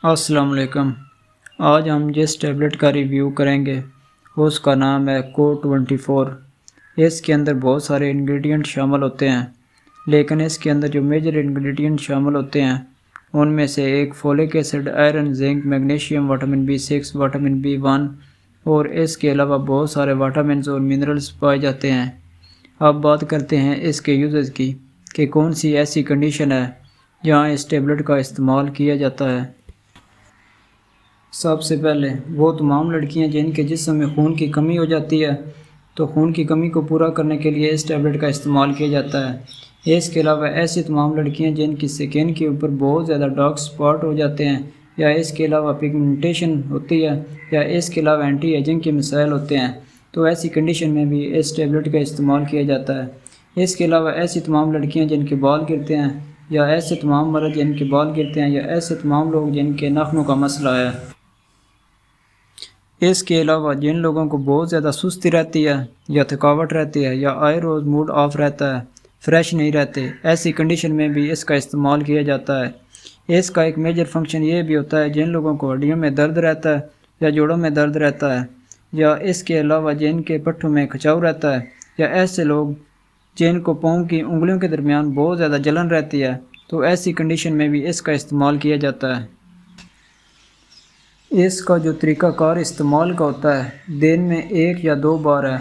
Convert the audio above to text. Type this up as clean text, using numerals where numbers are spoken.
السلام علیکم۔ آج ہم جس ٹیبلٹ کا ریویو کریں گے اس کا نام ہے Co24۔ اس کے اندر بہت سارے انگریڈینٹ شامل ہوتے ہیں، لیکن اس کے اندر جو میجر انگریڈینٹ شامل ہوتے ہیں ان میں سے ایک folic acid, iron, zinc, magnesium, vitamin B6، vitamin B1 اور اس کے علاوہ بہت سارے وٹامنز اور منرلز پائے جاتے ہیں۔ اب بات کرتے ہیں اس کے یوزز کی کہ کون سی ایسی کنڈیشن ہے جہاں اس ٹیبلٹ کا استعمال کیا جاتا ہے۔ سب سے پہلے وہ تمام لڑکیاں جن کے جسم میں خون کی کمی ہو جاتی ہے تو خون کی کمی کو پورا کرنے کے لیے اس ٹیبلٹ کا استعمال کیا جاتا ہے۔ اس کے علاوہ ایسی تمام لڑکیاں جن کی سکن کے اوپر بہت زیادہ ڈارک سپاٹ ہو جاتے ہیں، یا اس کے علاوہ پگمنٹیشن ہوتی ہے، یا اس کے علاوہ اینٹی ایجنگ کے مسائل ہوتے ہیں، تو ایسی کنڈیشن میں بھی اس ٹیبلٹ کا استعمال کیا جاتا ہے۔ اس کے علاوہ ایسی تمام لڑکیاں جن کے بال گرتے ہیں، یا ایسے تمام مرد جن کے بال گرتے ہیں، یا ایسے تمام لوگ جن کے ناخنوں کا مسئلہ ہے۔ اس کے علاوہ جن لوگوں کو بہت زیادہ سستی رہتی ہے یا تھکاوٹ رہتی ہے، یا آئے روز موڈ آف رہتا ہے، فریش نہیں رہتے، ایسی کنڈیشن میں بھی اس کا استعمال کیا جاتا ہے۔ اس کا ایک میجر فنکشن یہ بھی ہوتا ہے جن لوگوں کو ہڈیوں میں درد رہتا ہے یا جوڑوں میں درد رہتا ہے، یا اس کے علاوہ جن کے پٹھوں میں کھچاؤ رہتا ہے، یا ایسے لوگ جن کو پاؤں کی انگلیوں کے درمیان بہت زیادہ جلن رہتی ہے، تو ایسی کنڈیشن میں بھی اس کا استعمال کیا جاتا ہے۔ اس کا جو طریقہ کار استعمال کا ہوتا ہے، دن میں 1 یا 2 بار ہے۔